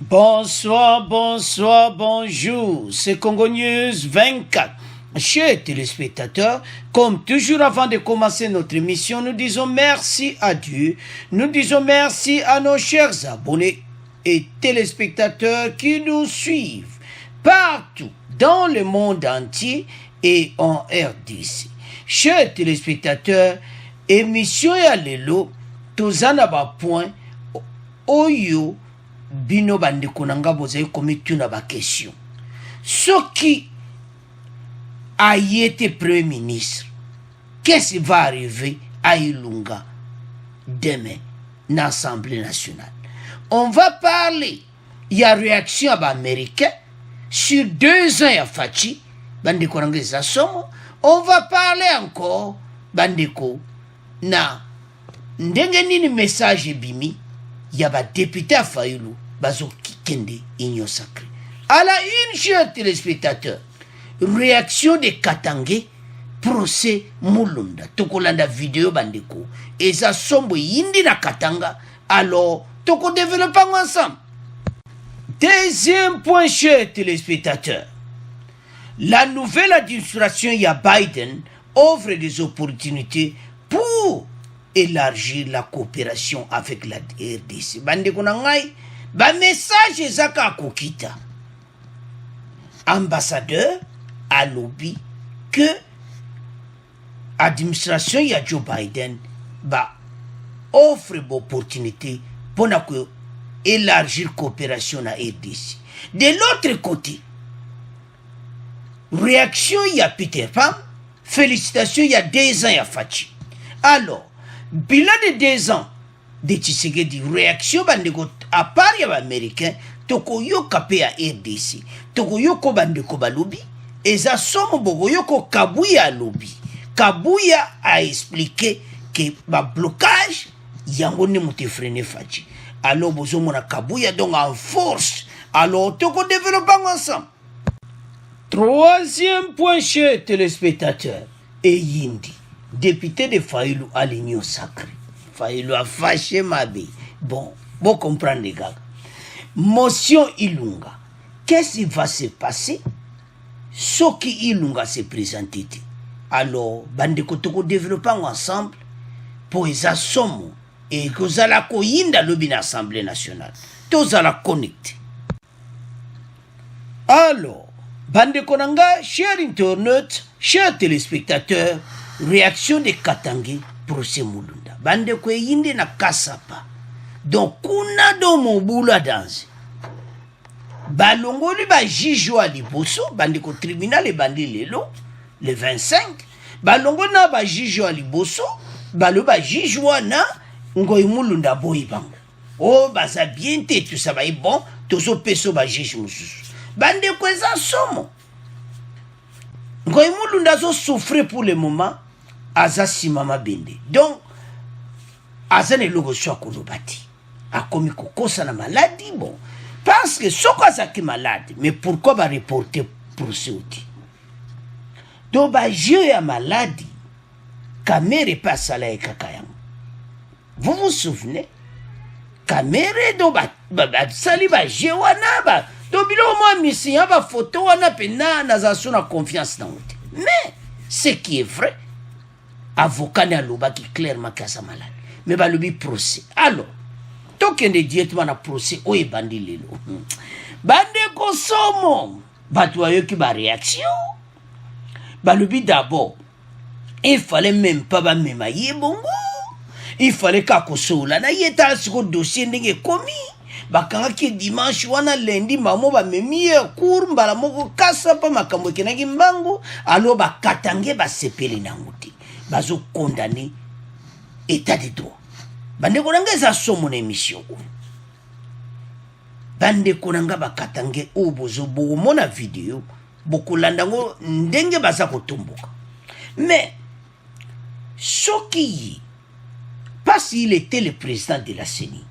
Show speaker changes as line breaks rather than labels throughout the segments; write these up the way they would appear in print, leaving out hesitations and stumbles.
Bonsoir, bonsoir, bonjour, c'est Congo News 24. Chers téléspectateurs, comme toujours avant de commencer notre émission, nous disons merci à Dieu, nous disons merci à nos chers abonnés et téléspectateurs qui nous suivent partout dans le monde entier et en RDC. Chers téléspectateurs, émission ya lelo, tozana ba point oyo bino bandeko nanga bozali komituna ba question. Soki a été premier ministre, qu'est-ce qui va arriver à Ilunga demain dans l'Assemblée nationale? On va parler, il y a réaction à l'Américain sur 2 ans à Fachi, bandeko nanga za somo. On va parler encore, bandeko, na ndenge nini message bimi, il y a ba député à Fayulu, bazo kikende union sacrée. À la une, chers téléspectateurs, réaction de Katangé, procès Mulunda. Tokolanda vidéo bandeko. Et ça sombre yindi na Katanga. Alors, toko développons ensemble. Deuxième point, chers téléspectateurs. La nouvelle administration ya Biden offre des opportunités pour élargir la coopération avec la RDC. Bandeko nangai, ba message ezaka kokita. Ambassadeur à lobby que l'administration de Joe Biden offre une opportunité pour élargir la coopération à RDC. De l'autre côté, réaction il y a Peter Pan, félicitations il y a 2 ans il y a Fachi. Alors, bilan de 2 ans de Tshisekedi, réaction à part les Américains, toko yo kapé à RDC, toko yo ko bandeko balobi, eza somo bogo yo ko Kabuya lobby. Kabuya a expliqué que ba blocage yango ne moute freiner Fachi. Alors bozo mona Kabuya donc en force. Alors toko développons ensemble. Troisième point, chers téléspectateurs, et Yindi, député de Fayulu à l'Union sacrée. Fayulu a fâché ma vie. Bon comprendre les gars. Motion Ilunga. Qu'est-ce qui va se passer? Ce qui Ilunga se présente. Alors, bandeko toko développons ensemble pour les assommes et que vous allez koyinda lobi na Assemblée nationale. Tous allez connecter. Alors, bandeko nanga, chers internautes, chers téléspectateurs, réaction de Katangé procès Mulunda. Bandeko yinde na kasapa. Donc, kuna do mobula danse. Balongoli ba jijwa liboso, bandeko tribunal e bandi lelo, le 25. Balongoli na ba jijwa liboso, balo ba jijwa na ngoy Mulunda boyi bango. Oh, baza bien te, tout ça va y bon, tozo peso ba jijwa mususu. Bandeko eza somo. Ngoy Mulunda zo souffre pour le moment, aza simama bende. Donc, aza ne logo swa kolobati. A komi kokosa na maladie, bon. Parce que ce qui est malade, mais pourquoi va reporter pour ce outil? Donc, je suis malade, Kamere passe à la Kakayam. Vous vous souvenez? Kamere, donc, saliba, je wana, donc, il y a un missi, une photo, wana, pena, nazasuna na confiance dans outil. Mais, ce qui est vrai, avocat n'a loba qui clairement qu'à malade. Mais, bah, le procès. Alors, token de directement na procès oye bandi lelo. Bande kosomo. Batwayo ki ba réaction. Balubi d'abord. Il fallait même pas ba mema yebongo. Il fallait ka kosola na yeta siko dossier ndenge komi. Bakanga ki dimanche wana lundi mamo ba memi cour mbala moko kasa pa makambo kenaki mbango. Alo ba katange ba sepeli na nguti. Bazo condamner état de droit. Bande konanga za somo na émission. Bande konanga bakatange obozo bo mona vidéo bokulandango ndenge baza kotomboka. Mais Soki parce qu'il était le président de la CENI.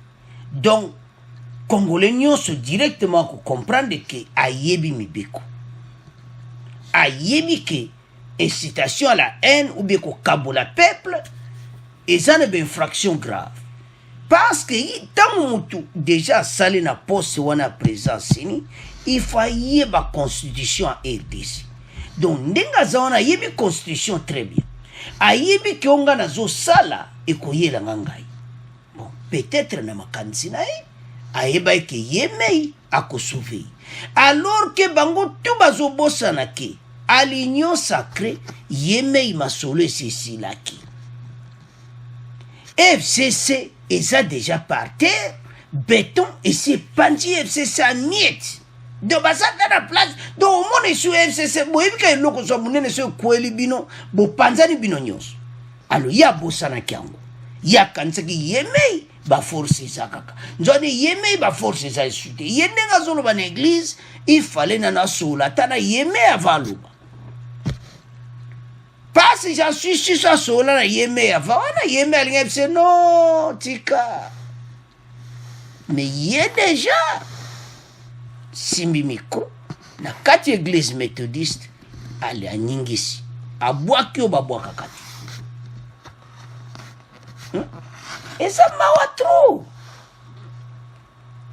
Donc Congolais nyonso directement ko comprendre que ayebi mibeko. Ayebi que incitation à la haine ou bien ko kabola peuple et ça n'est pas une infraction grave. parce que tant mutu déjà sali na poste wana présence ni il faut yeba constitution à RDC. Donc ndenga zawana yebi constitution très bien. Ayebi kionga na zo sala ekoyela ngangai. Bon, peut-être na makanisi na ye ayeba ke yemei akosouveille. Alors que bango tout bazo bosana ke à l'union sacrée yemei masolo esisi laki. FCC est déjà par terre, béton et c'est pandi FCC à miette. Donc ça dans la place. Donc au monde sur FCC, bon il y a loko so munene so kweli bino, bo panzani bino nyos. Alors ya bosana kyango. Ya kanisa ki yemei ba force ça kaka. Nzone yemei ba force ça sute. Yendenga zolo ba église, il fallait na sola tana yemei avant loba. Parce que j'en suis sûr ça sola na yemei avant na yemei l'FCC non tika. Mais il y a déjà simbi micro na kati église méthodiste ali anyingisi abwaki obabwaka kati. Et ça m'a trop.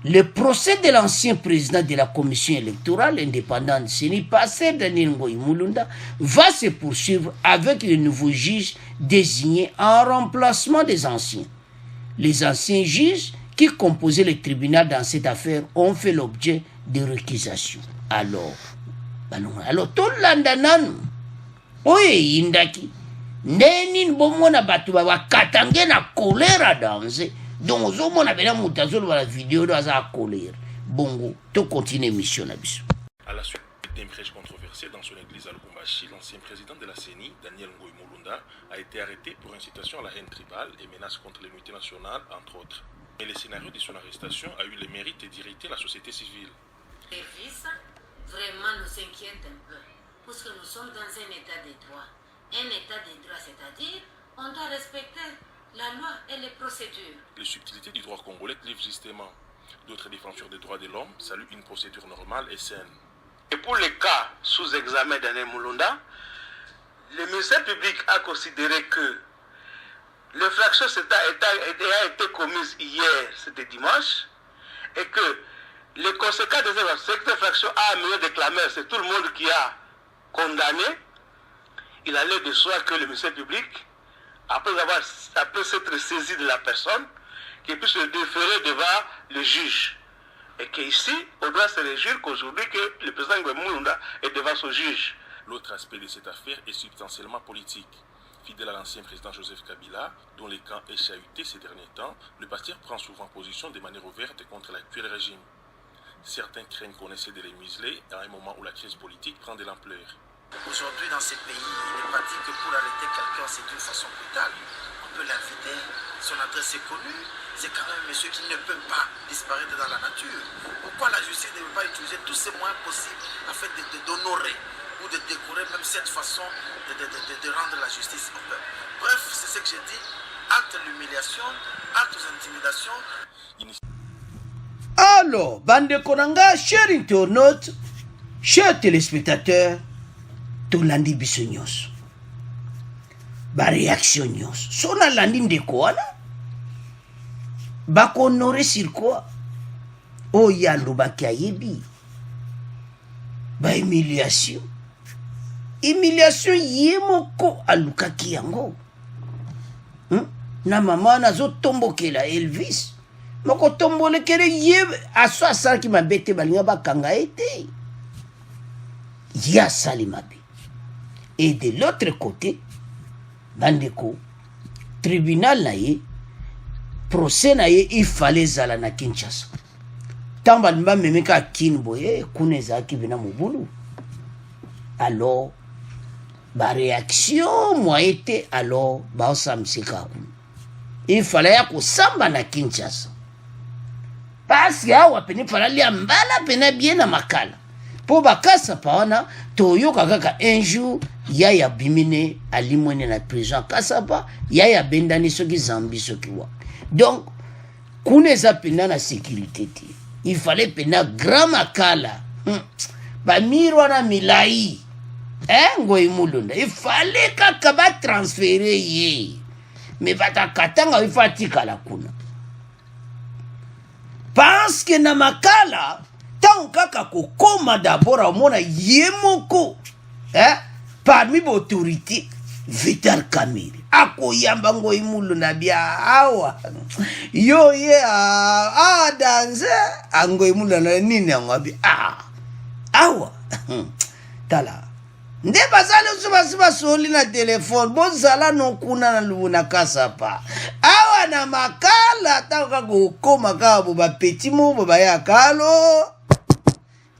Le procès de l'ancien président de la commission électorale indépendante, Seni Passer Daniel Ngoï Mulunda, va se poursuivre avec le nouveau juge désigné en remplacement des anciens. Les anciens juges qui composaient le tribunal dans cette affaire ont fait l'objet de récusations. Alors, tout l'andanan, oye indaki, nenin bomona batuba wa katange na choléra danse, donc zomona bena mutazolo la vidéo dans la colère. Bongo, to continue mission abiso.
À la suite d'un prêche controversé dans son église à Lubumbashi, l'ancien président de la CENI, Daniel Ngoï Mulunda, a été arrêté pour incitation à la haine tribale et menace contre l'unité nationale, entre autres. Mais le scénario de son arrestation a eu le mérite d'irriter la société civile.
Vraiment nous inquiète un peu, parce que nous sommes dans un état de droit. Un état de droit, c'est-à-dire on doit respecter la loi et les procédures.
Les subtilités du droit congolais clivent justement. D'autres défenseurs des droits de l'homme saluent une procédure normale et saine.
Et pour les cas sous examen Daniel Mulunda, le ministère public a considéré que l'infraction a été commise hier, c'était dimanche, et que les conséquences de cette infraction a amené des clameurs, c'est tout le monde qui a condamné. Il allait de soi que le ministère public, après s'être saisi de la personne, qu'il puisse le déférer devant le juge. Et qu'ici, on doit se réjouir qu'aujourd'hui que le président Mulunda est devant son juge.
L'autre aspect de cette affaire est substantiellement politique. Fidèle à l'ancien président Joseph Kabila, dont les camps est chahuté ces derniers temps, le parti prend souvent position de manière ouverte contre l'actuel régime. Certains craignent qu'on essaie de les museler à un moment où la crise politique prend de l'ampleur.
Aujourd'hui, dans ces pays, il n'est pas dit que pour arrêter quelqu'un, c'est d'une façon brutale. On peut l'inviter, son adresse est connue, c'est quand même un monsieur qui ne peut pas disparaître dans la nature. Pourquoi la justice ne veut pas utiliser tous ces moyens possibles afin d'honorer ou de décorer même cette façon de rendre la justice au peuple? Bref, c'est ce que j'ai dit, acte d'humiliation, acte d'intimidation.
Alors, bande konanga, chers internautes, chers téléspectateurs, tolandi biso nyonso. Ba réaction nyonso. Sona landi ndeko wana. Ba honorer sur quoi? Oh ya lobaki ayebi. Ba humiliation. Humiliation yemoko alukaki yango. Na mama nazo tombokela Elvis. Moko tombolekele yebe aso asalaki mabete balinga bakanga ete. Ya salimabe. Et de l'autre côté, bandeko, tribunal na ye, procès na ye, il fallait zala na Kinshasa. Tamba nba memeka kinboye, kuneza kibina mubulu. Alors, ba réaction moi été alors ba osamsika. Il fallait ko samba na Kinshasa. Parce que awa pene falali ambala pene bien na makala. Po bakasa paona toyoka kaka un jour yaya bimine alimwene na prison kasapa yaya bendani soki zambi soki wa. Donc kuneza pena na sécurité ti. Il fallait pena grand makala. Ba mirwa na milai. Ngoï Mulunda. Il fallait kaka ba transférer ye. Mais bata katanga ifatika la kuna. parce que na makala tant kaka kokoma d'abord amona yemoko parmi l'autorité Vital Kamerhe akoyamba ngoi mulu na bia awa yo ye danse angoi mulu na nini angabi awa tala nde bazali suba soli na telefone bozala nokuna na lubuna kasapa awa na makala taka kokoma kabo ba petit mo ba ya kalo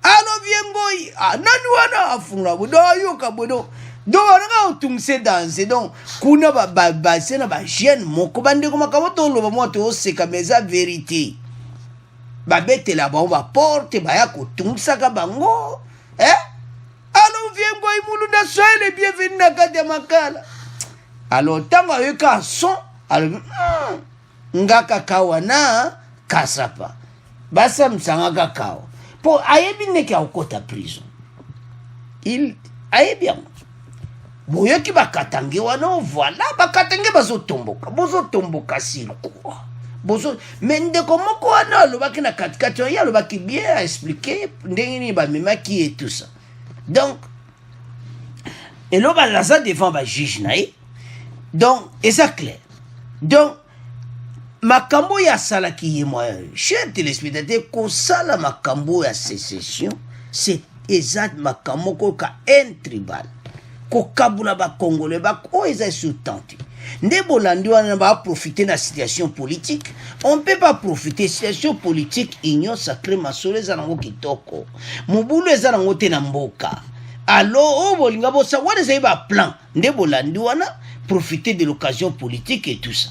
alo biengoi nani wana afunga bodo yoka bodo do wana utumse danse donc kuna ba sena ba jeune moko bande ko makaboto loba moto oseka meza vérité ba betela ba porte ba ya kotumsa ka bango alors viens boy mulunda soyez les bienvenus na kati ya makala alors tanga yoka son alors ngaka kawana kasapa basa msanga kakao po ayebi neke akota prison il ayebi boyoki bakatange wana voilà bakatange bozotomboka sirkua mais ndeko moko wana alobaki na katikati oyo alobaki bien à expliquer ndenge nini bamemaki et tout ça donc eloba laza devant bajuge na ye donc eza clair donc makambo ya asalaki ye moya cher téléspectateur kosala makambo ya sécession c'est eza makambo koka intribal kokabula bakongole oyo eza sous-tenté nde bolandi wana baprofite na situation politique on peut pas profiter situation politique union sacré masolo eza nango kitoko mobulu eza nango te na mboka alo oyo bolinga bosa wana ezali baplan nde bolandi wana profiter de l'occasion politique et tout ça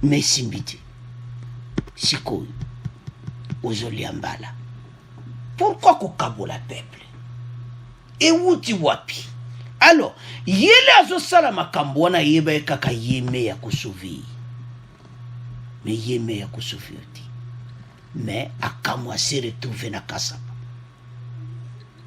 mais simbi te sikoyo ozolia mbala pourquoi kokabola peuple ewuti wapi alors yele azosala makambo wana yeba ye kaka yeme ya kosauver mais yeme ya kosauver te mais akamwa se retrouver na kasapa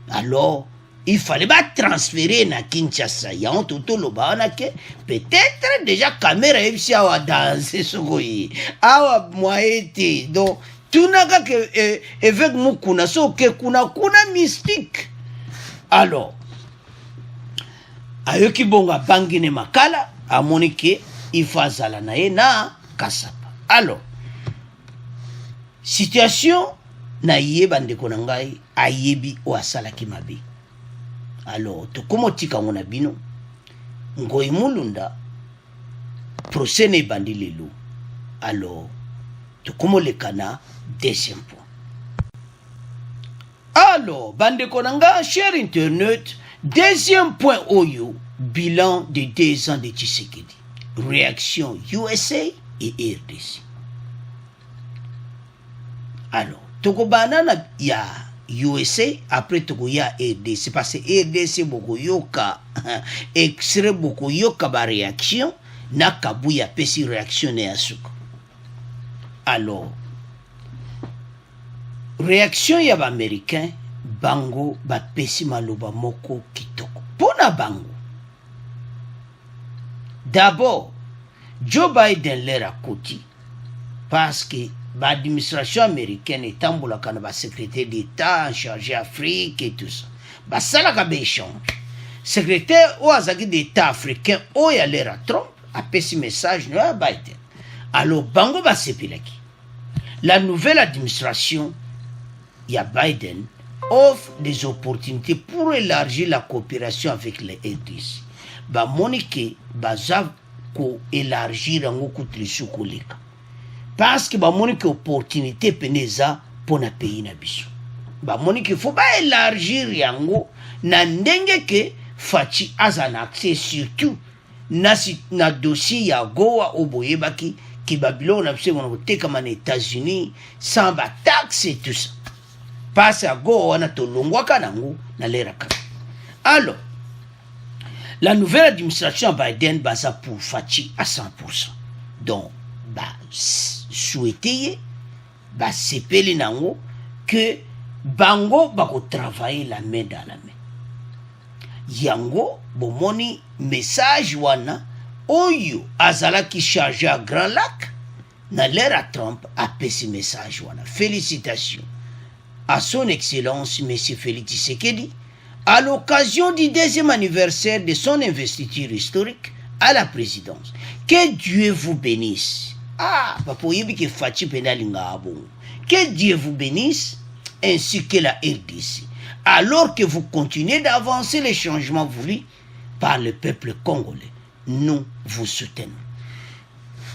alors il fallait pas transférer na Kinshasa ya on toto loba wana ke peut-être déjà caméra ebisi awa danser sokoyi awa moyete donc tunaka ke avec mukuna so ke kuna mystique alors ayoki bonga bangine makala amoni ke ifazala na ye na kasapa alors situation na ye bandeko na ngai ayebi o asalaki mabe alors tokomotika ngo na bino ngoi mulunda procès ne bandi lelo alors tokomoleka na deuxième point alors bandeko na ngai cher internet deuxième point oyo bilan de 2 ans de Tshisekedi réaction USA et RDC alors toko banana ya USA après toko ya RDC parce que RDC boko yoka extrait boko yoka ba réaction na kabuya pesi réaction ya suka alors réaction ya ba américain bango ba pesi maloba moko kitoko pona bango d'abord Joe Biden l'era koti parce que l'administration américaine est en secrétaire d'État en charge d'Afrique et tout ça. Ça a échange. Secrétaire d'État africain, où il y a l'era Trump, a fait message à Biden. Alors, Bango va s'épilaki. La nouvelle administration, il y a Biden, offre des opportunités pour élargir la coopération avec les RDC. Monique, ko élargir en okutli sukoleka. Parce que bamoni que opportunité peneza pour na pays na biso bamoni que faut pas élargir yango na ndenge ke fachi azana accès surtout na dossier ya goa oboyebaki ki Babylone na biso na teka man États-Unis sans ba taxe et tout ça passe à goa na tolongwa kanango na lera ka alors la nouvelle administration Biden basa pour fachi à 100%. Donc souhaiter sepeli nango que bango bako travailler la main dans la main yango bomoni message wana oyo azala ki chargé à Grand Lac na l'ère à Trump a ce message wana. Félicitations à son excellence M. Félix Tshisekedi à l'occasion du 2e anniversaire de son investiture historique à la présidence. Que Dieu vous bénisse. Ah, que Dieu vous bénisse ainsi que la RDC. Alors que vous continuez d'avancer les changements voulus par le peuple congolais, nous vous soutenons.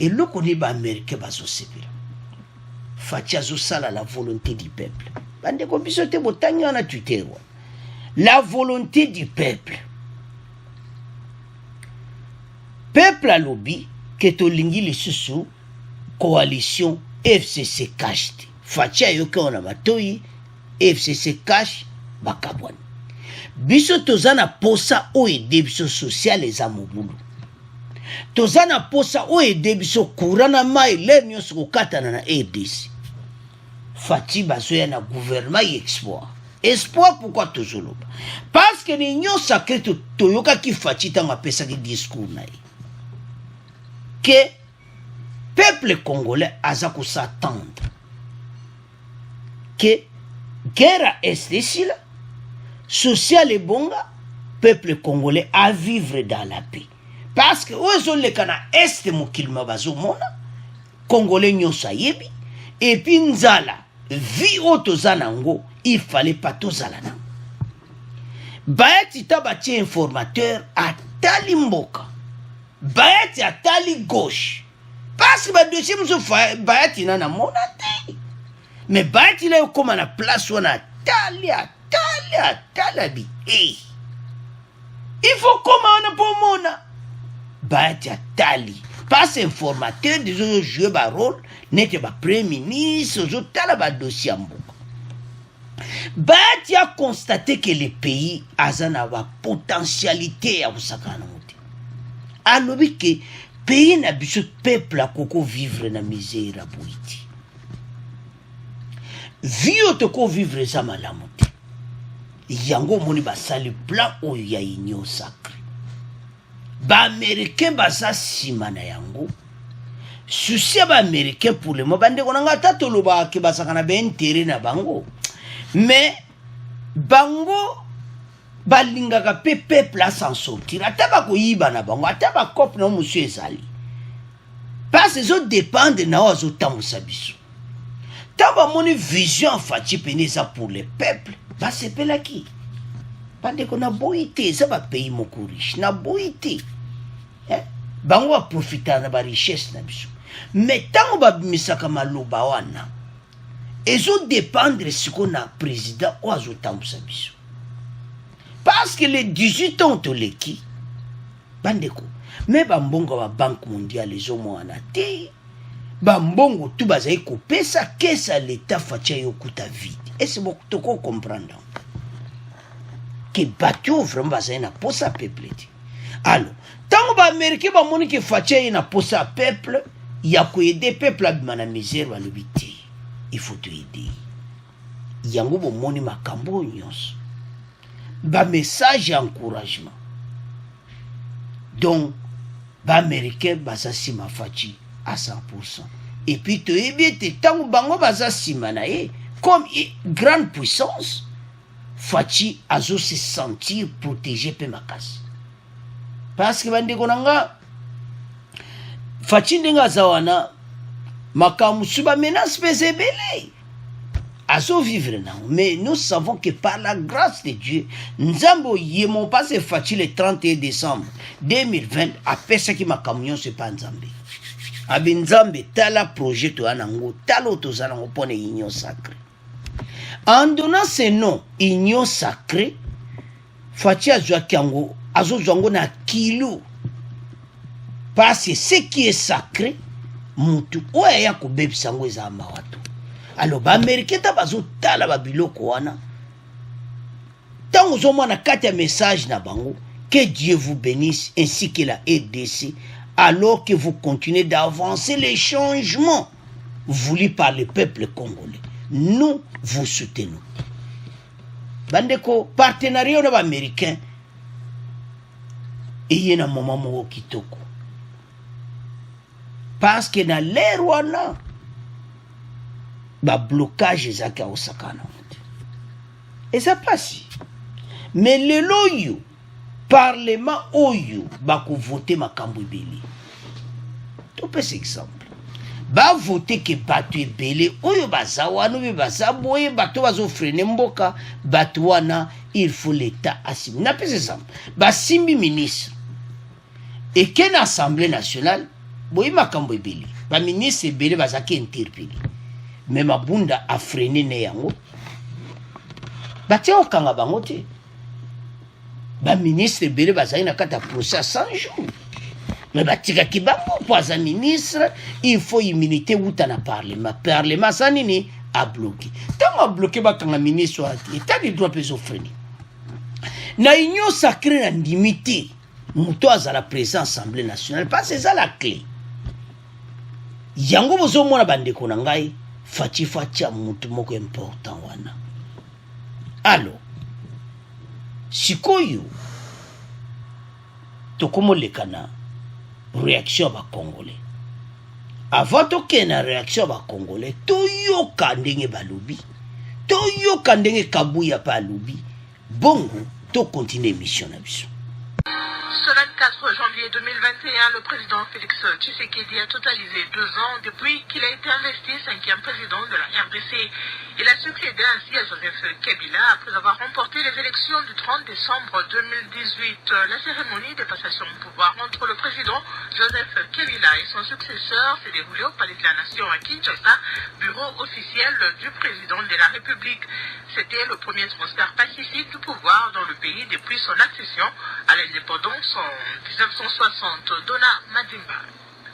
Et le qu'on est américain, la volonté du peuple. La volonté du peuple. Peuple à lobby, que to lingi le sous coalition FCC cash. Fatia yoke on a matoi FCC cash bakabwan. Biso tozana posa o ede biso social les amobulu. Tozana posa o ede biso kurana mai le nyos ko katana na RDC. Fati bazoya na gouvernement espoir. Espoir pourquoi toujours? Parce que l'union sacrée toyoka ki fati tanga pesa di discours na. Que peuple congolais a s'attendre que guerre est ici là, social et bonga, peuple congolais à vivre dans la paix. Parce que aux les cana est mokilma bazo mona, congolais nyosa yebi, et puis nzala, vi otozanango, il fallait pas tozalana. Bayati tabati informateur à Talimboka. Bayati à Tali gauche. Parce que le deuxième Bayati n'a monate. Mais Bayati là comme à la place où on a Tali. Il faut comment on a pour mona. Bayati à Tali. Parce informateur des autres joueurs ba rôle n'était pas premier ministre aux autres tala dossier en Bayati a constaté que le pays a une potentialité à vous sakana. Alors que pays n'a biso peuple à koko vivre na misère à boiti. Vio toko vivre za malamuti. Yango moni basali plan o ya union sacré. Ba américain basa simana yango. Souci ba américain pour le moment bande konanga tatolo ba ke basakana be intérêt na bango. Mais bango balingaka pe peuple à s'en sortir. Ataba ko yiba na bango, ataba kop na monsieur ezali. Parce que ça dépend de na ozo tamusa biso. Taba moni vision fati peneza pour le peuple, ba sepela ki. Bande ko na boité, ça va pays moko riche, na boité. Bango va profiter na ba richesse na biso. Mais tango ba bimisaka maloba wana, ezo dépendre ce qu'on a président ozo tamusa biso. Parce que les 18 ans to leki bandeko mais bambongo ba banque mondiale les homo anate bambongo tout bazai ko pesa kesa l'état fatia yokuta vide et c'est beaucoup to comprendre que bateau vraiment bazai na posa peuple. Alors tant ba américain ba moni que fatia na posa peuple ya ko aider peuple à na misère ba lobité il faut te aider yango bo moni makambo nyonso ba message encouragement. Donc, ba américain baza sima fachi à 100%. Et puis tu es bien tant bango baza sima na comme grande puissance fachi azo se sentir protégé pe makas. Parce que bande konanga fachi ndenga zawana makamu suba menace pesebele. À so vivre non. Mais nous savons que par la grâce de Dieu, Nzambo yémon passé facile le 31 décembre 2020 après ce qui m'a camion c'est pas Nzambe. Abi Nzambe tala projet to anango talo to zanango pone union sacrée. En donnant ce nom union sacrée, Fachi azwa kiango azo zango na kilo. Parce que ce qui est sacré, mutu oya ya ko bebisango eza mawatu. Alors, les Américains ont tala ba biloko wana. Tant que vous avez un message na bango, que Dieu vous bénisse ainsi que la RDC, alors que vous continuez d'avancer les changements voulus par le peuple congolais. Nous vous soutenons. Bandeko, partenariat na Américain, et y a un moment kitoko. parce que na l'air wana ba blocage ezaka osakana et ça passe mais lelo yo parlement oyo bako voter makambo ebele to pesa exemple ba voter que bato ebele oyo baza wana be baza boye bato bazo freiner mboka bato wana il faut l'état assumer na pesa exemple ba simbi ministre et qu'en assemblée nationale boye makambo ebele ba ministre ebele bazaki interpellé mais mabunda a freiné ne yango batia okanga bango te ba ministre ebele bazali na kata procès 100 jours mais batikaki bango po aza ministre il faut immunité wuta na parlement sa nini a bloqué ntango a bloqué bakanga ministre ati état de droit mpe ezofrene na union sacrée na ndimi te moto azala président assemblée nationale parce eza la clé yango bozomona bandeko na ngai faci a mutu moko important wana alors sikoyo tokomoleka na réaction ba congolais avant tokende na réaction ba congolais toyoka ndenge balobi toyoka ndenge kabuya pa lobi bongo to continuer mission na biso.
Ce 24 janvier 2021, le président Félix Tshisekedi a totalisé 2 ans depuis qu'il a été investi 5e président de la RDC. Il a succédé ainsi à Joseph Kabila après avoir remporté les élections du 30 décembre 2018. La cérémonie de passation de pouvoir entre le président Joseph Kabila et son successeur s'est déroulée au Palais de la Nation à Kinshasa, bureau officiel du président de la République. C'était le premier transfert pacifique du pouvoir dans le pays depuis son accession à l'indépendance en 1960. Donna Madimba.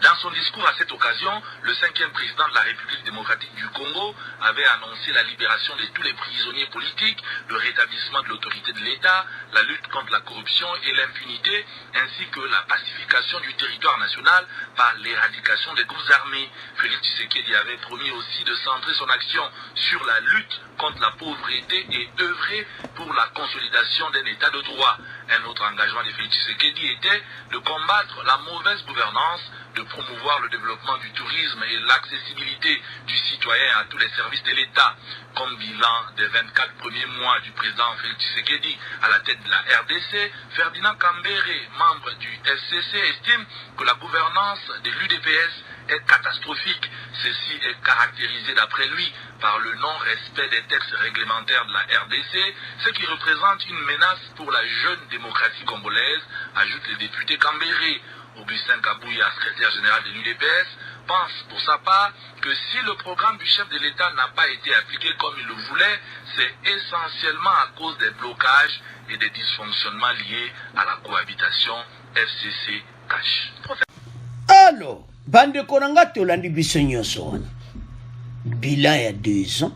Dans son discours à cette occasion, le 5e président de la République démocratique du Congo avait annoncé la libération de tous les prisonniers politiques, le rétablissement de l'autorité de l'État, la lutte contre la corruption et l'impunité, ainsi que la pacification du territoire national par l'éradication des groupes armés. Félix Tshisekedi avait promis aussi de centrer son action sur la lutte contre la pauvreté et œuvrer pour la consolidation d'un État de droit. Un autre engagement de Félix Tshisekedi était de combattre la mauvaise gouvernance, de promouvoir le développement du tourisme et l'accessibilité du citoyen à tous les services de l'État. Comme bilan des 24 premiers mois du président Félix Tshisekedi à la tête de la RDC, Ferdinand Kambere, membre du FCC, estime que la gouvernance de l'UDPS est catastrophique. Ceci est caractérisé d'après lui par le non-respect des textes réglementaires de la RDC, ce qui représente une menace pour la jeune démocratie congolaise, ajoute le député Kambere. Augustin Kabouya, secrétaire général de l'UDPS, pense pour sa part que si le programme du chef de l'État n'a pas été appliqué comme il le voulait, c'est essentiellement à cause des blocages et des dysfonctionnements liés à la cohabitation FCC cash.
Alors, bande konanga tolandi biso nyonso wana bilan ya 2 ans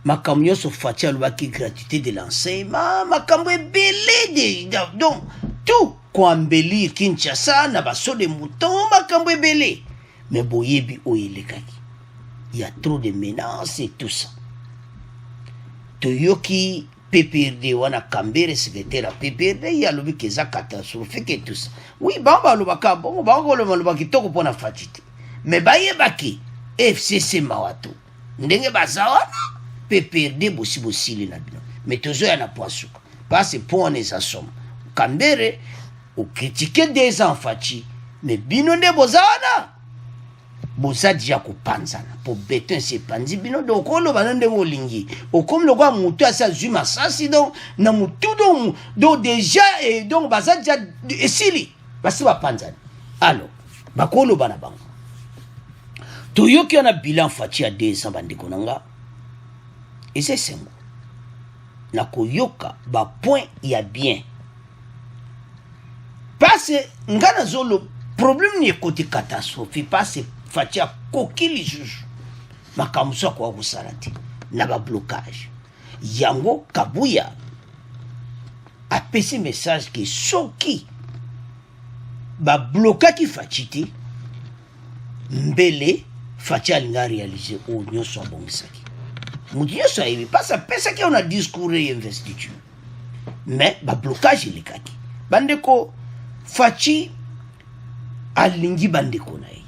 makambo nyonso fati alobaki gratuité de l'enseignement makambo ebele donc tout koambeli Kinshasa na baso de mouton makambo ebele mais boyebi oyelekaki il y a trop de menaces et tout ça toyoki PPRD wana Kambere secrétaire à PPRD ya lobi keza catastrophique et tout ça oui bamba lobaka bongo bango loba kitoko pona fatite mais bayebaki FCC mawato ndenge bazawana PPRD bosili na bino mais tozo ya na poisuka parce pour on eza somme Kambere ou critiquer des enfants mais bino nde bozana boza dia ko panzana po beton se panzi bino donc on loba ndenge olingi o comme le gars mutu asa zuma sasi donc na mutu donc déjà et donc baza dia esili basi ba panzana alors bakolo bana bango toyoki na bilan fati a 2 ans bandeko nanga et c'est simple na koyoka ba point ya bien parce ngana zolo problème ni côté catastrophe parce fatia kokili juju makamuso kwa kusalati na ba blocage yango Kabuya a passé message que soki ba blocaki fatiti mbele fatia linga réaliser au nyoso bongisaki mudiyo ça y pas ça pensa que on a discours investiture mais ba blocage likaki bandeko faci alingi bandeko na ye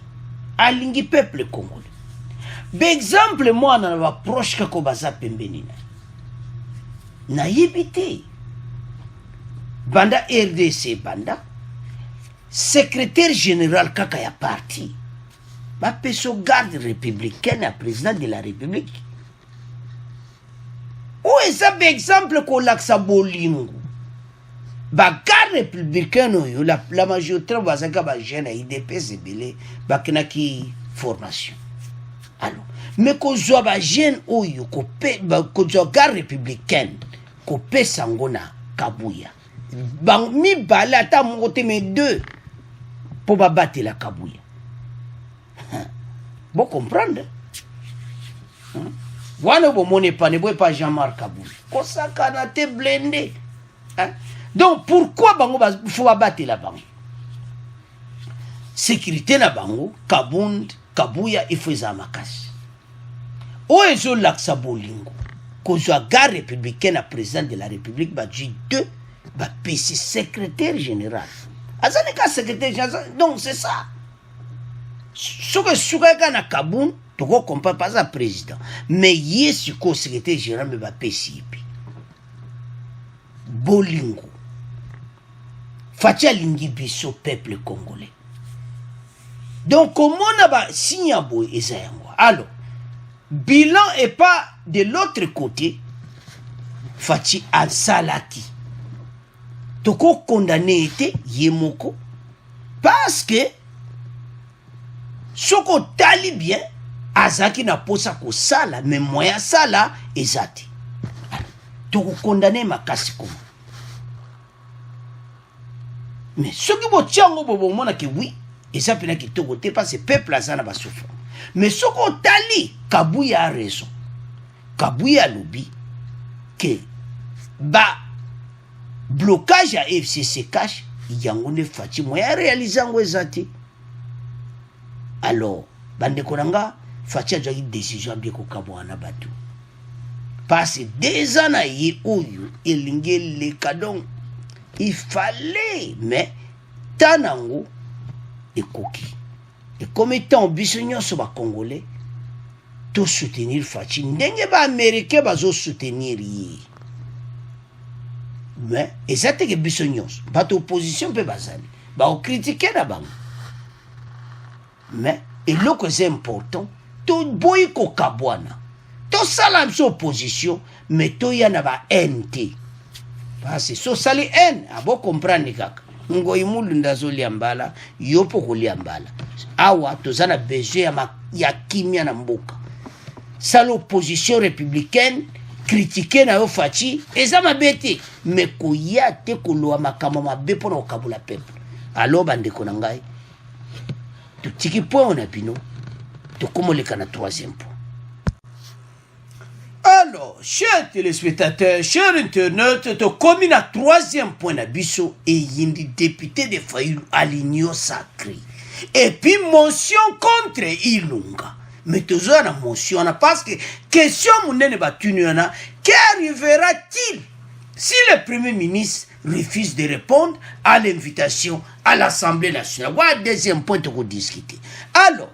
alingi peuple congolais. Exemple moi na ba proche kako baza pembeni na yebite banda RDC banda secrétaire général kaka ya parti ba peso garde républicaine à président de la république ou eza exemple ko laksa bolingo ba garde républicain oyo la majorité bazaka ba jeune IDPS ebele bakenaki formation. Alors, mais kozwa ba jeune oyo kozwa garde républicaine ko pesa ngona Kabuya bang mi bala ta mongote me deux pour battre la Kabuya. Bon comprendre. Wana bo mone pa ne pas Jean-Marc Kabuya. Kosaka na te blindé. Donc pourquoi bango faut battre la bango? Sécurité na bango Kabund Kabuya il faut za makasi. O ezo laksa bolingo. Kozwa garde républicaine à président de la République ba ju 2 ba PC secrétaire général. Azaneka secrétaire général. Donc c'est ça. Ce que Soukaka na Kabund tu comprends pas ça président. Mais yesu ko secrétaire général me ba PC bolingo. Fatia lingi biso peuple congolais. Donc comment on a signé à boy et alors bilan est pas de l'autre côté. Fati Ansalaki. Toko condamné était Yemoko parce que soko tali bien azaki na posa ko sala mais moyen sala ezati. Toko condamné makasi comme. Mais ce qui vous tient au moment que oui, et ça peut être que parce que le peuple a ça souffert. Mais ce qu'on tali, Kabuya a raison. Kabuya lobby que blocage à FCC cash, il y a un fati moyen réaliser en wezati. Alors, bande konanga fati a déjà une décision de Kabuya na batu. Parce que des ans à y oyu elinge le cadon. Il fallait, mais Tanango et Koki. Et comme étant bisognon sur les Congolais, tout soutenir Fachi. N'engue pas américain bazo soutenir yi. Mais et ça c'est que bisognon. Pas opposition peut bazali. Ba on critiquer la banque. Mais et le que c'est important, tout boy ko kabwana. Tout ça la opposition, mais tout y en a ba NT. Parce que so sali en abo comprendre kaka ngo imulu ndazo liambala yopo kuliambala awa tozana besoin ya kimia na mboka sala opposition républicaine critiquer na yo fachi eza mabete mais koya te koloa makama mabe pona okabula peuple alors bande konangai to tiki point on a bino to komoleka na troisième point. Alors, chers téléspectateurs, chers internautes, tu commis à troisième point d'Abisso et Yindi député de Fayulu à l'Union sacrée. Et puis, motion contre Ilunga. Mais toujours la motion, parce que question mounene batunyana, qu'arrivera-t-il si le Premier ministre refuse de répondre à l'invitation à l'Assemblée nationale? Voilà deuxième point de discuter. Alors,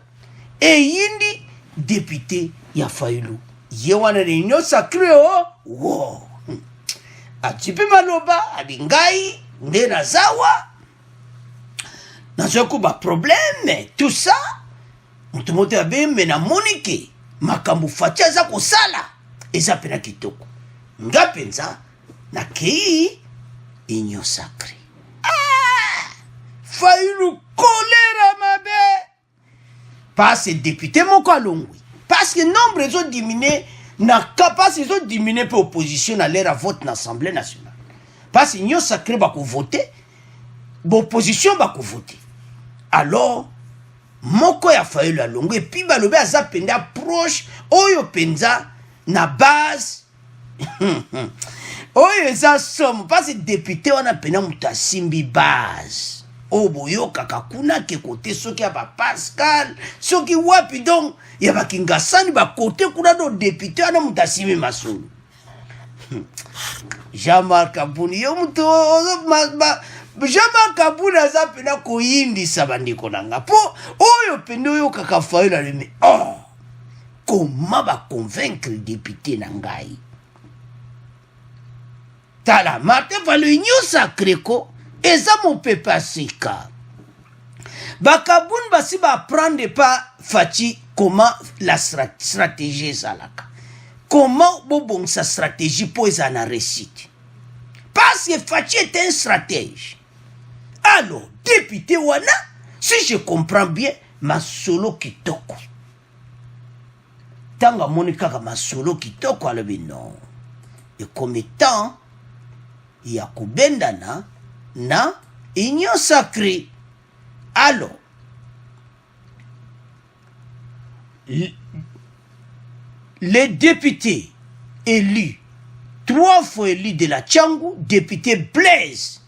et Yindi député Yafayulu. Yewana réunion sacrée oh wow atipi maloba abingai ndena zawa nazoku ba problème tout ça mutumote abembe na monike makambu fatia za ko sala eza pena kitoko ngapenza na kei union sacrée Fayulu colère mabe passe député moko alongwi. Parce que nombre ils ont diminué, n'a capacité ils ont diminué pour opposition à l'air à vote dans l'Assemblée nationale. Parce que l'Union sacrée va voter, l'opposition va voter. Alors, moko ya faille la longue et puis balobe aza penda proche, oyo penza na base. Oyo eza somme parce que député on a pena mutasimbi base. Oboyo kakakuna ke kote soki aba Pascal soki wapi donc ya ba kingasani ba kote kuna do député ana mutasimi masulu Jean-Marc Kabuni yo muto Jama kabuna za pena koyindisa bandeko nanga po oyo pende oyo kaka Fayulu alemi comment va convaincre le député nangai tala Martin Fayulu Union Sacrée ko eza mon pepa sika bakabun basi ba prendre pas Fachi comment la stratégie zalaka comment bon sa stratégie pour na réussite parce que Fachi est un stratège. Alors, député wana, si je comprends bien, masolo kitoko. Tanga monika ka masolo kitoko alobi non. Et comme étant, il y a kubendana na Union Sacrée. Alors, les députés élus 3 fois élu de la Tchangou, député Blaise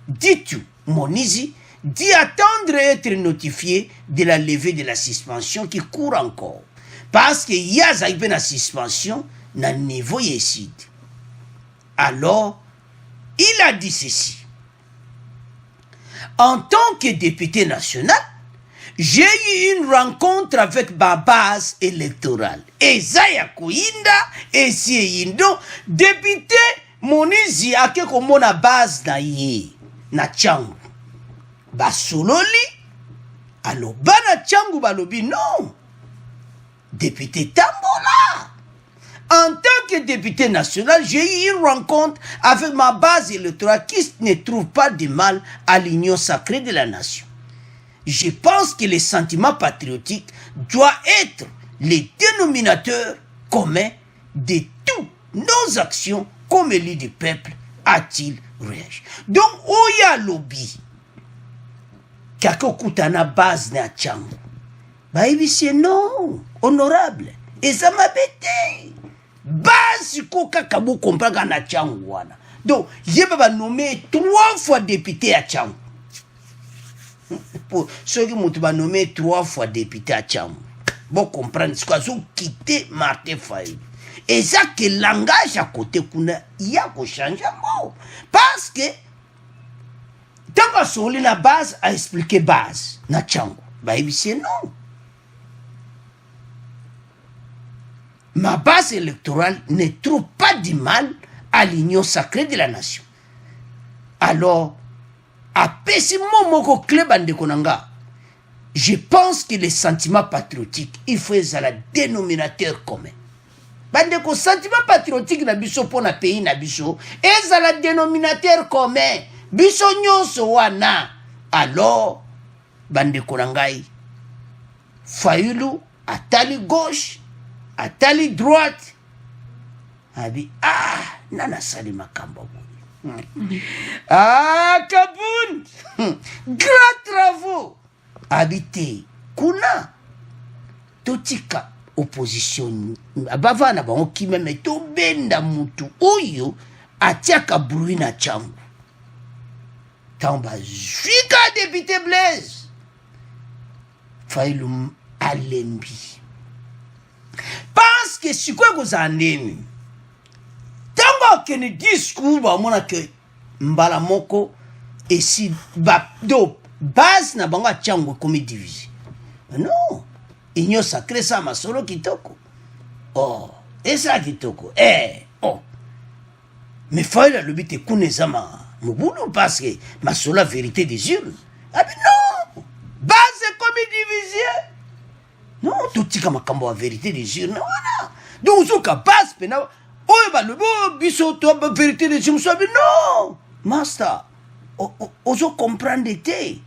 Ditu Monizi, dit attendre être notifié de la levée de la suspension qui court encore. Parce qu'il y a une suspension dans le niveau Yessid. Alors, il a dit ceci. En tant que député national, j'ai eu une rencontre avec ma base électorale. Et Zaya Kouinda, et si Yindo, député Monizi a que comme na base na ye, na Tchangou. Basololi, alors bana Tchangou balobi non. Député Tambola. En tant que député national, j'ai eu une rencontre avec ma base électorale qui ne trouve pas de mal à l'union sacrée de la nation. Je pense que le sentiment patriotique doit être le dénominateur commun de toutes nos actions comme élu du peuple, a-t-il réagi. Donc, oya lobby, kako kutana base na Tchangou. Bah, c'est non, honorable. Et ça m'a bêté. Base koka kabo comprendre na Tchangou wana. Donc, je vais nommer 3 fois député à Tchangou. Pour ceux qui m'ont nommé 3 fois député à Tchangou. Bon comprendre ce qu'ils ont quitté Martin Fayulu. Et ça que le langage à côté kuna il y a qu'au changement. Parce que tant que sur la base a expliqué base na Tchangou. Bah c'est non. Ma base électorale ne trouve pas du mal à l'union sacrée de la nation. Alors, je pense que les sentiments patriotiques, il faut être la dénominateur commun. Le sentiment patriotique na biso pour na pays na biso, est la dénominateur commun. Biso nyonso wana. Alors, bande konangai, Fayulu, atali gauche, atali droite, abi, nana sali makambo. Kaboun, grand travaux, habité, kuna, totika, opposition, abavana ba oki meme to benda mutu, oyo, atiaka bruit na Tchangou. Tamba, jika député Blaise, Fayulu alembi. Parce que si quoi vous en aimez, tant que le discours va mona que mbala moko et si do base na banga Tchangou comme divisé. Non, Union Sacrée ça ma solo kitoko. Oh, et ça kitoko. Mais Fayulu le but est kunezama mubulo parce que ma solo vérité des urnes. Ah mais non, base comme divisé. Non, tout ce qui est la vérité des urnes, voilà. Donc, ce qui passe, le biso, la vérité des urnes, non, master, on comprend l'été.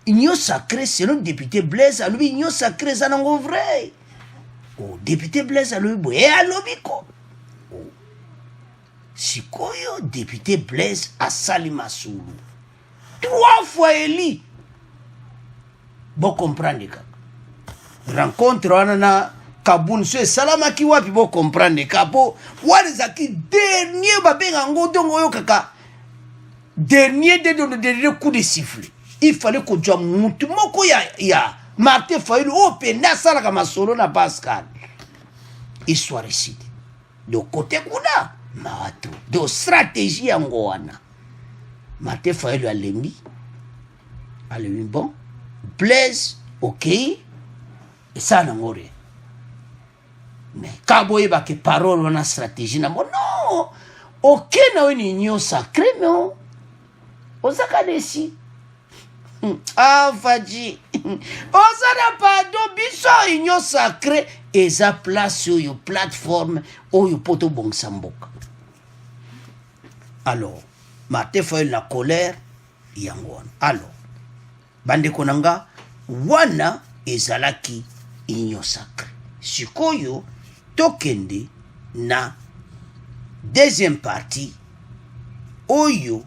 Union sacrée, selon le député Blaise, lui, union sacrée, ça n'a pas vrai. Oh, député Blaise, lui, et à l'obiko. Si quoi, député Blaise à Salimasoulou, 3 fois élu. Bon, comprendre, rencontre wana Kaboun se salama ki wapi bo comprendre kapo wale zaki dernier babenga ngo dongo yo kaka dernier de coup de sifflet il fallait que tu mutu moko ya Martin Fayulu openda sala kama solo na Pascal histoire ici de côté kuna mato de stratégie yango wana Martin Fayulu alembi bon Blaise ok et ça n'angore mais kaboye ba que parole on a stratégie na non ok na une union sacrée mais on s'accadesi ah Fadji osana pardon biso union sacrée et ça place sur une plateforme ou une poto bon samboka. Alors Martin Fayulu la colère yango alors bande konanga wana ezalaki union sacrée sikoyo tokende na deuxième partie oyo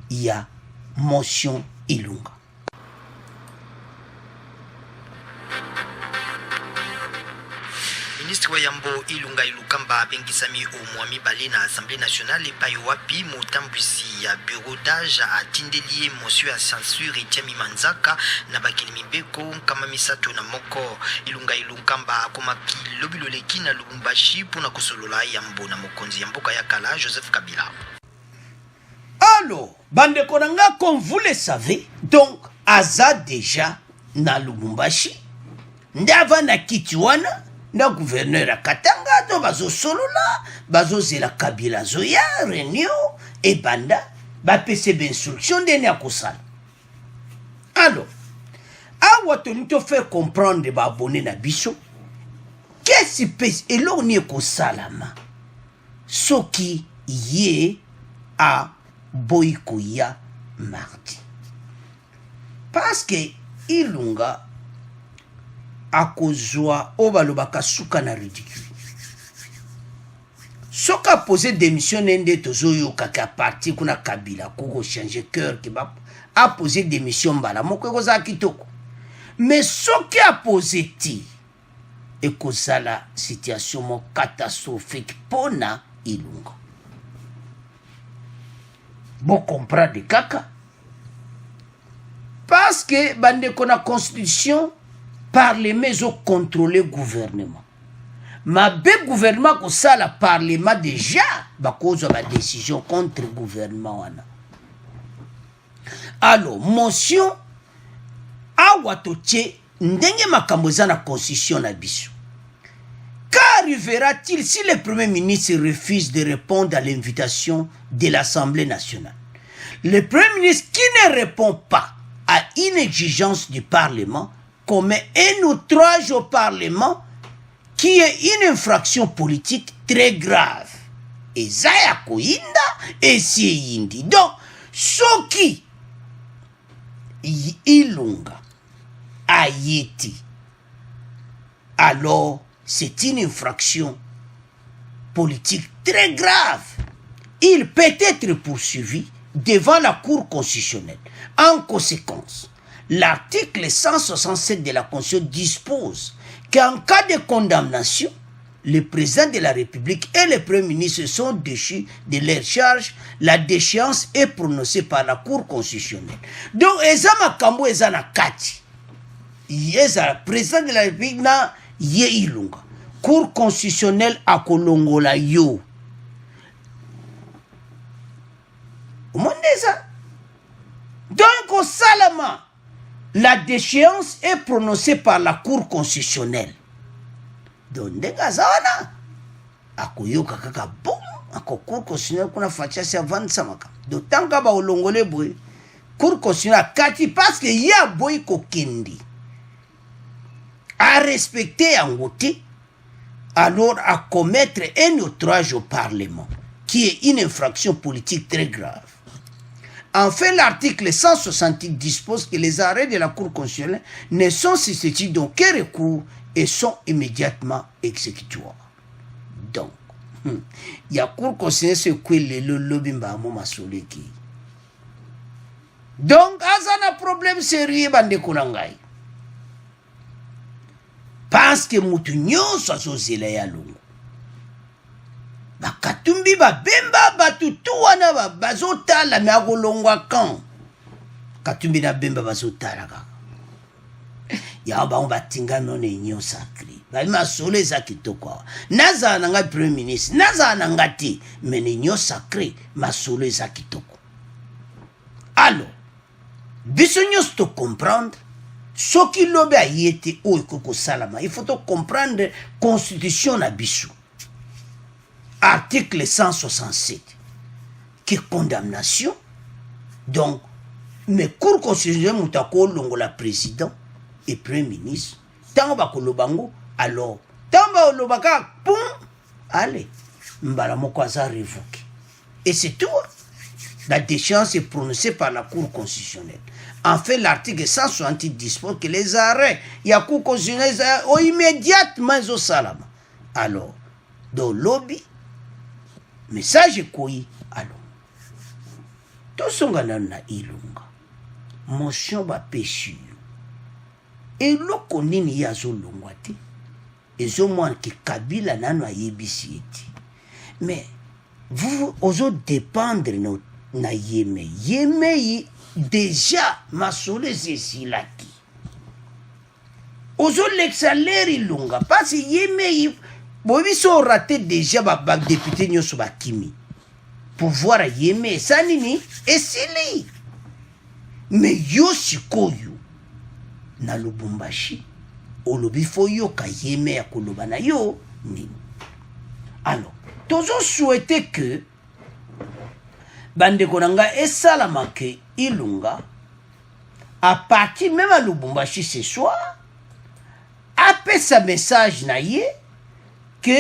ya motion Ilunga.
Ministre Wayambo Ilunga Ilukamba Bengisami Omwami Balé na Assemblée nationale et Payowapi Motambwisi ya bureau d'âge a tindelier monsieur à censure et Tiami Manzaka na bakilimi beko kama misato na moko Ilunga Ilukamba komaki lobiloleki na Lubumbashi pona kosolola yambo na mokonzi ya mboka ya kala Joseph Kabila.
Alors, bande konanga comme vous le savez, donc aza déjà na Lubumbashi ndava na kitiwana na gouverneur à Katanga to bazo solola bazo zela Kabila zoya réunion et banda ba pese instruction de ne akosala. Alors awa toni to faire comprendre ba abonné na biso qu'est-ce qui pèse et l'on est kosalama soki yé a boykoya mardi parce que Ilunga akozwa obalobaka suka na ridicule soka posé démission nende tozoyo kaka parti kuna Kabila koko changer cœur ki ba a posé démission mbala moko koza kitoko mais soki a posé ti et kozala situation mo catastrophique pona Ilunga bon comprendre kaka parce que bande kona constitution parlement zo contrôler gouvernement ma be gouvernement ko ça la parlement déjà ba cause ba décision contre gouvernement wana alors motion awa totie ndenge makambo za na constitution na biso qu'arrivera-t-il si le premier ministre refuse de répondre à l'invitation de l'Assemblée nationale? Le premier ministre qui ne répond pas à une exigence du Parlement commet 1 ou 3 jours au Parlement qui est une infraction politique très grave. Et Zaya Koinda et si indi. Donc, ce qui Ilunga a yeti, alors c'est une infraction politique très grave. Il peut être poursuivi devant la Cour constitutionnelle. En conséquence, l'article 167 de la Constitution dispose qu'en cas de condamnation, le président de la République et le Premier ministre sont déchus de leur charge. La déchéance est prononcée par la Cour constitutionnelle. Donc, Ezama Kambo Ezana Kati, le président de la République na Ye Ilunga, Cour constitutionnelle à Kolongola Yo. Donc, au Salama, la déchéance est prononcée par la Cour constitutionnelle. Donc, Ndegazana, akoyoka kaka boum, ako Cour constitutionnelle kuna fachasi avant samaka. D'autant que ba olongole boy, Cour constitutionnelle kati parce que y a boy kokendi à respecter en côté, alors à commettre un outrage au Parlement, qui est une infraction politique très grave. Enfin, l'article 168 dispose que les arrêts de la Cour constitutionnelle ne sont susceptibles d'aucun recours et sont immédiatement exécutoires. Donc, il y a Cour constitutionnelle ce que le lobimba moma soleki. Donc, azana problème sérieux bande kunangai. Parce que mutu nyonso azozela ya lungu. Bakatumbi babemba batutu wana bazotala me akolongwa kan. Katumbi na bemba bazotala kaka. Ya ba on batinga none union sacrée. Ba masolo eza kitoko. Naza nanga premier ministre, naza nanga ti, mais union sacrée masolo eza kitoko. Alors, biso nyonso to comprendre soki lobi aye te oyo ekoki kosalama, il faut to comprendre constitution na biso article 167 qui condamnation. Donc mais cour constitutionnelle moto akolongola président et premier ministre ntango bakoloba ngo, alors ntango bakoloba kaka pum, allez mbala moko aza révoqué et c'est tout. La déchéance est prononcée par la Cour constitutionnelle. En fait, l'article 168 dispose que les arrêts, il y a Cour constitutionnelle, immédiatement, ils ont salama. Alors, dans le lobby, message est quoi? Alors, tout ce qu'on a ilunga, motion va pécher. Et l'eau qu'on y a zolongwati, et zo moins que Kabila n'a yebisi. Mais, vous, osez dépendre notre na yeme yi déjà masole zesilaki ozo l'exaleri lunga parce yeme yi bobiso raté déjà ba député nyoso bakimi pouvoir yeme sanini esili mais yo sikoyo na Lubumbashi olobi fo yo ka yeme ya koloba na yo nini. Alors tozo souhaiter que bande konanga esalama ke ilunga à partir même à Lubumbashi ce soir après sa message na ye que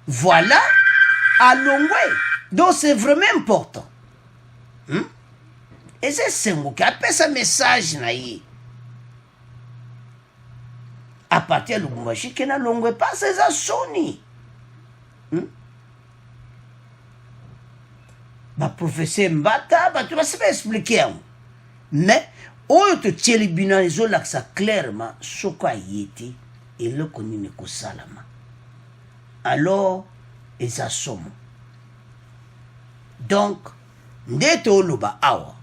voilà à Longwe. Donc c'est vraiment important. Et c'est ce qui après sa message na ye à partir de Lubumbashi que na Longwe pas ces soni. Ba professeur Mbata, ba tu vas se expliquer. Mais, oyo te tieli bina les autres ça clairement, soko ayeti, et le koni ne ko salama. Alors, ils assoment. Donc, ndete oloba awa,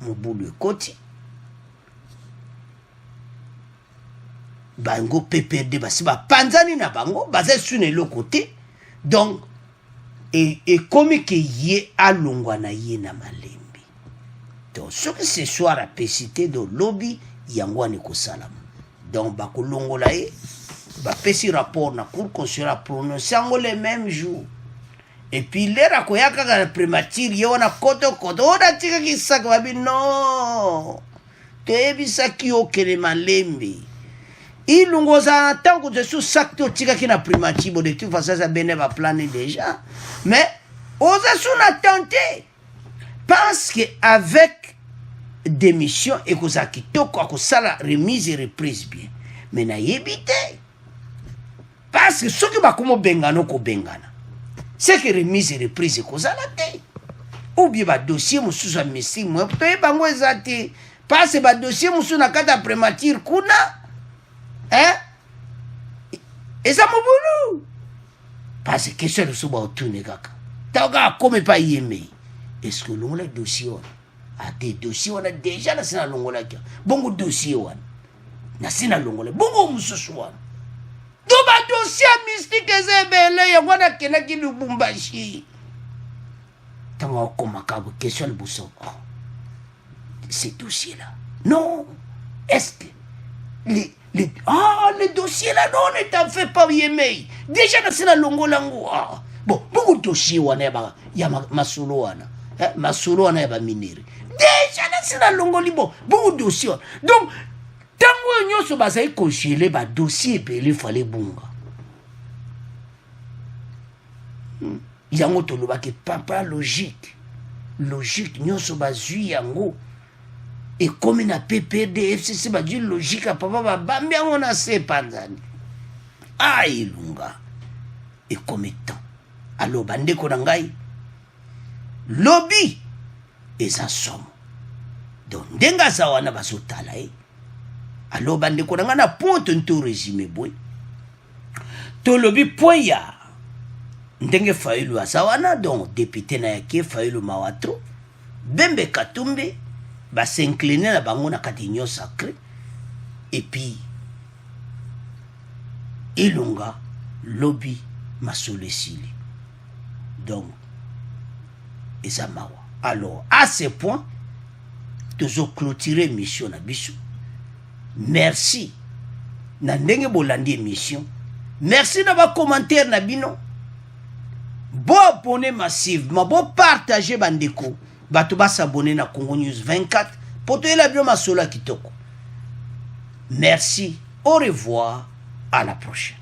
mobulu koti, bango PPRD, basi ba panzani na bango, basé sune le côté, donc, et comme que yé a longwana yé na malembi. Donc, ce que ce soir a pécité de lobby, yangwane ko salam. Donc, bako longola yé, ba pesi rapport na cour constitutionnelle prononcé le même jour. Et puis, l'era koyaka la primature, yé wana koto, ona tika ki saka babi, non. Te bisa ki okele malembi. Ilungo za tango de sous sac to tika ki na primature, bon de toute façon ça bene va planer déjà. Mais osa sous na tenté parce que avec des missions et que ça qui toko ko sala remise et reprise bien. Mais na yebite parce que ce qui va comme bengano ko bengana. C'est que remise et reprise ko sala te. Ou bien ba dossier musu za mesi mo to e bango ezati parce que ba dossier musu na kata primature kuna. Hein? Et ça m'a voulu. Parce que c'est le souba au tourné kaka. T'as comme pas yémé. Est-ce que l'on a dossier a des dossiers on a déjà na sina longola kia. Bongo dossier wan. Na sina longola. Bongo mususwan. Do ba dossier mystique ezebele ya wana kena ki Lubumbashi. Tango koma kabo question buso. Ces dossiers là. Non. Est-ce que les dossiers là, non, ne t'en fais pas yémé. Déjà, c'est la longolango. Bon, beaucoup de dossiers, il y a Masolo, Masolo, il y a minéré. Déjà, c'est la longolibo. Beaucoup de dossiers. Donc, tant que nous sommes congelés, les dossiers, il fallait bunga. Il y a un autre qui pas logique. Logique, nous sommes yango. Et comme il a PPD, FCC, bah, du logique à papa, bah, bambi, on a ses panzani. Aïe, lunga. Et comme étant. Alors, bande konangai. Lobby. Et ça somme. Donc, denga sawana basotala, Alors, bande konanga na ponte un tout résumé, boy. To lobby point ya. Ndenge Fayulu asawana, donc, député na yake, Fayulu Mawatro. Bembe Katumbe. Va s'incliner la bango na katinyo sacré et puis ilunga lobby masole sili donc ezamawa. Alors à ce point tozo clôturer émission na biso. Merci na ndenge bolandi émission. Merci na ba commentaire na bino. Bon abonner massivement, bon partager bandeko. Bato ba s'abonner na Congo News 24 pour te la bio masola kitoko. Merci, au revoir, à la prochaine.